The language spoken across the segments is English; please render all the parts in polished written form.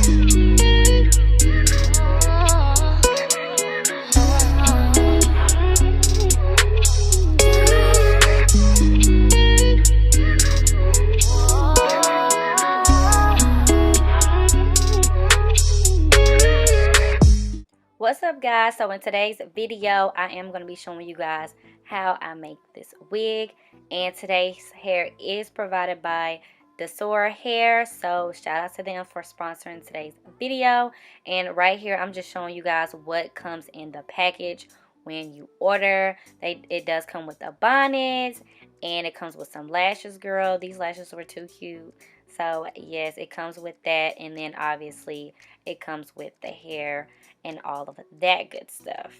What's up, guys? So in today's video I am going to be showing you guys how I make this wig, and today's hair is provided by Dsoar hair, so shout out to them for sponsoring today's video. And right here I'm just showing you guys what comes in the package when you order. It does come with a bonnet, and it comes with some lashes. Girl, these lashes were too cute. So yes, it comes with that, and then obviously it comes with the hair and all of that good stuff.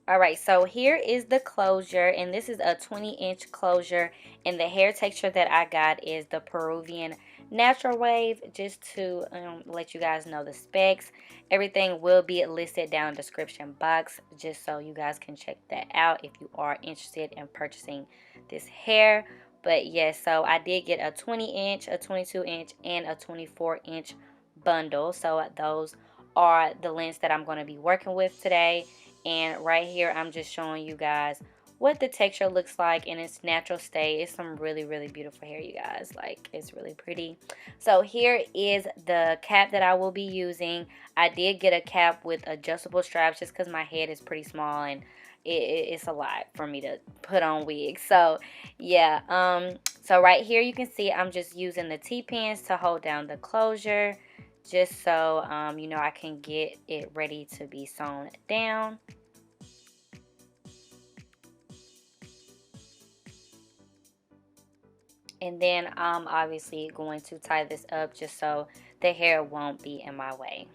Alright, so here is the closure, and this is a 20-inch closure, and the hair texture that I got is the Peruvian natural wave. Just to let you guys know the specs, everything will be listed down in the description box, just so you guys can check that out if you are interested in purchasing this hair. But yes, so I did get a 20-inch, a 22-inch, and a 24-inch bundle. So those are the lengths that I'm going to be working with today. And right here, I'm just showing you guys what the texture looks like in its natural state. It's some really, really beautiful hair, you guys. Like, it's really pretty. So here is the cap that I will be using. I did get a cap with adjustable straps just because my head is pretty small, and it's a lot for me to put on wigs. So yeah, so right here you can see I'm just using the T-pins to hold down the closure, just so you know, I can get it ready to be sewn down. And then I'm obviously going to tie this up just so the hair won't be in my way.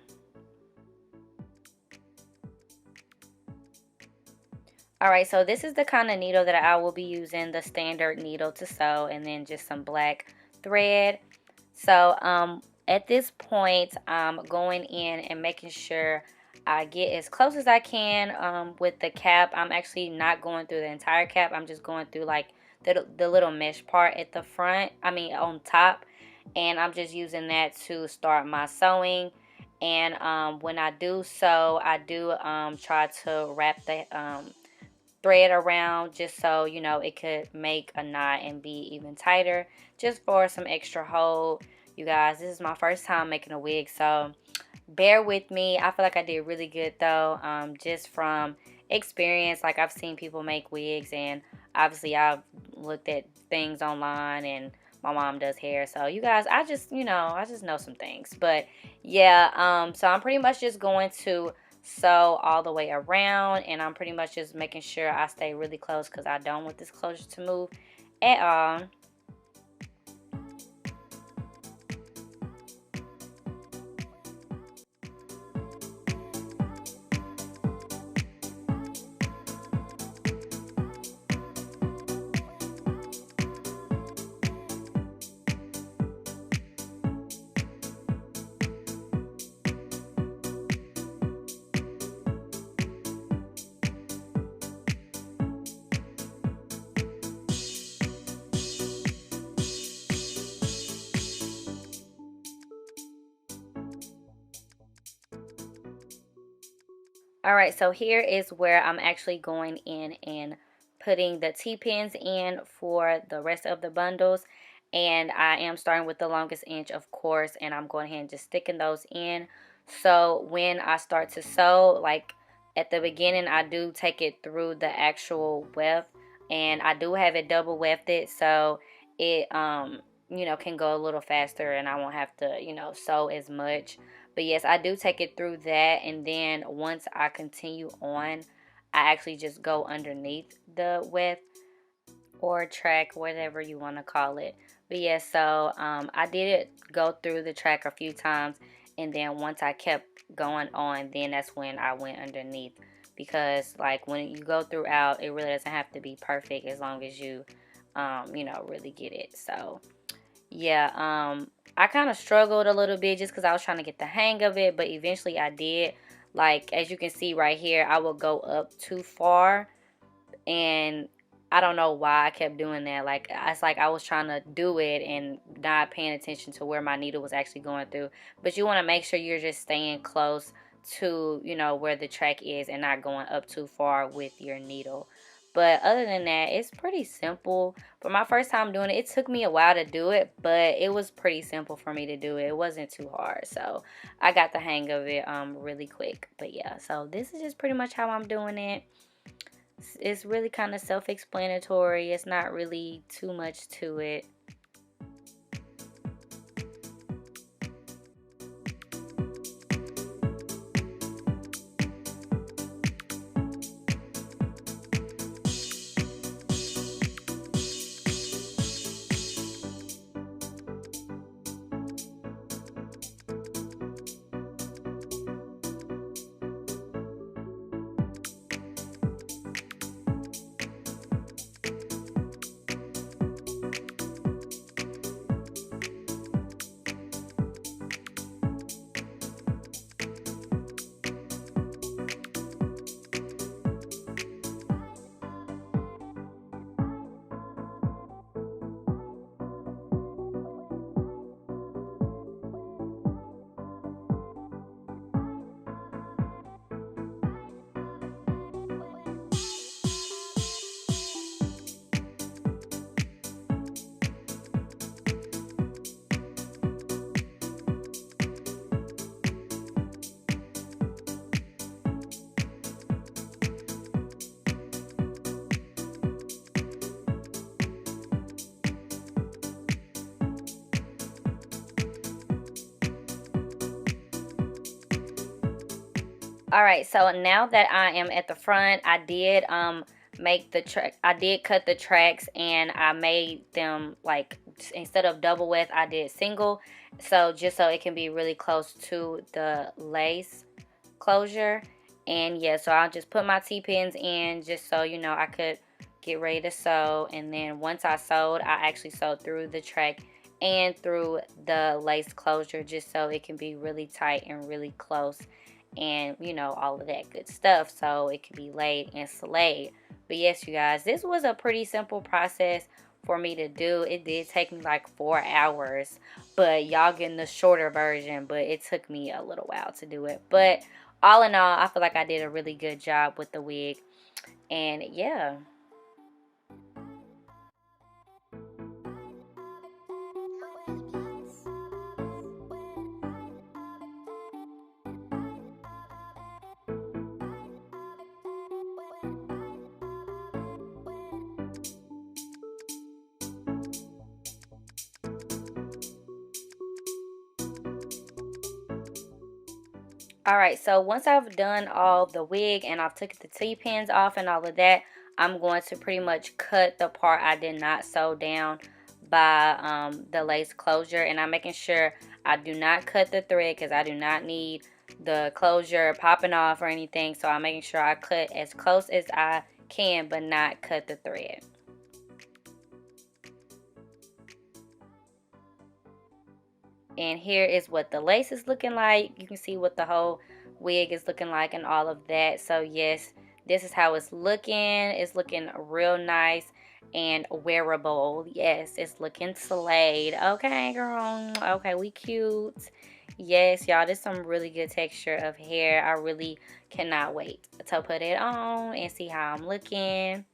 Alright, so this is the kind of needle that I will be using, the standard needle to sew, and then just some black thread. So at this point, I'm going in and making sure I get as close as I can with the cap. I'm actually not going through the entire cap. I'm just going through like the little mesh part at the front, on top. And I'm just using that to start my sewing. And when I do sew, I do try to wrap the thread around, just so you know it could make a knot and be even tighter, just for some extra hold. You guys, this is my first time making a wig, so bear with me. I feel like I did really good though, just from experience. Like, I've seen people make wigs, and obviously I've looked at things online, and my mom does hair, so you guys, I just know some things. But yeah, so I'm pretty much just going to sew all the way around, and I'm pretty much just making sure I stay really close because I don't want this closure to move at all. Alright, so here is where I'm actually going in and putting the T-pins in for the rest of the bundles. And I am starting with the longest inch, of course, and I'm going ahead and just sticking those in. So when I start to sew, like at the beginning, I do take it through the actual weft, and I do have it double wefted, so it can go a little faster, and I won't have to sew as much. But yes, I do take it through that, and then once I continue on, I actually just go underneath the weft or track, whatever you want to call it. But yeah, so I did go through the track a few times, and then once I kept going on, then that's when I went underneath. Because like when you go throughout, it really doesn't have to be perfect as long as you really get it. So yeah, I kind of struggled a little bit just because I was trying to get the hang of it, but eventually I did. Like, as you can see right here, I will go up too far, and I don't know why I kept doing that. Like, it's like I was trying to do it and not paying attention to where my needle was actually going through. But you want to make sure you're just staying close to, you know, where the track is and not going up too far with your needle. But other than that, it's pretty simple. For my first time doing it, it took me a while to do it, but it was pretty simple for me to do it. It wasn't too hard. So I got the hang of it really quick. But yeah, so this is just pretty much how I'm doing it. It's really kind of self-explanatory. It's not really too much to it. All right, so now that I am at the front, I did make the track. I did cut the tracks, and I made them like, instead of double width, I did single. So just so it can be really close to the lace closure. And yeah, so I'll just put my T-pins in just so, you know, I could get ready to sew. And then once I sewed, I actually sewed through the track and through the lace closure just so it can be really tight and really close, and you know, all of that good stuff, so it can be laid and slayed. But yes, you guys, this was a pretty simple process for me to do. It did take me like 4 hours, but y'all getting the shorter version, but it took me a little while to do it. But all in all, I feel like I did a really good job with the wig. And yeah. Alright, so once I've done all the wig and I've took the T-pins off and all of that, I'm going to pretty much cut the part I did not sew down by the lace closure. And I'm making sure I do not cut the thread because I do not need the closure popping off or anything. So I'm making sure I cut as close as I can but not cut the thread. And here is what the lace is looking like. You can see what the whole wig is looking like and all of that. So yes, this is how it's looking. It's looking real nice and wearable. Yes, it's looking slayed. Okay, girl. Okay, we cute. Yes, y'all, this is some really good texture of hair. I really cannot wait to put it on and see how I'm looking.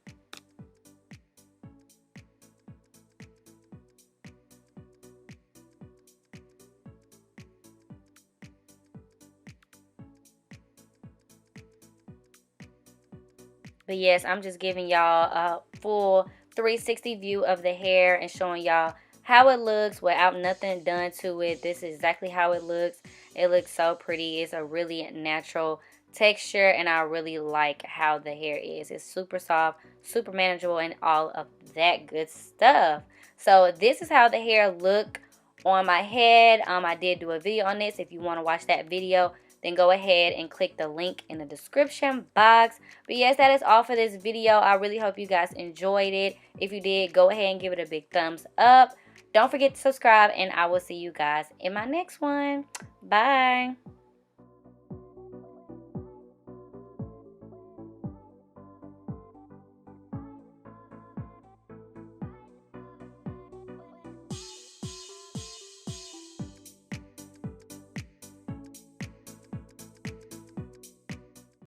But yes, I'm just giving y'all a full 360 view of the hair and showing y'all how it looks without nothing done to it. This is exactly how it looks. It looks so pretty. It's a really natural texture, and I really like how the hair is. It's super soft, super manageable, and all of that good stuff. So this is how the hair look on my head. I did do a video on this. If you want to watch that video, then go ahead and click the link in the description box. But yes, that is all for this video. I really hope you guys enjoyed it. If you did, go ahead and give it a big thumbs up. Don't forget to subscribe, and I will see you guys in my next one. Bye.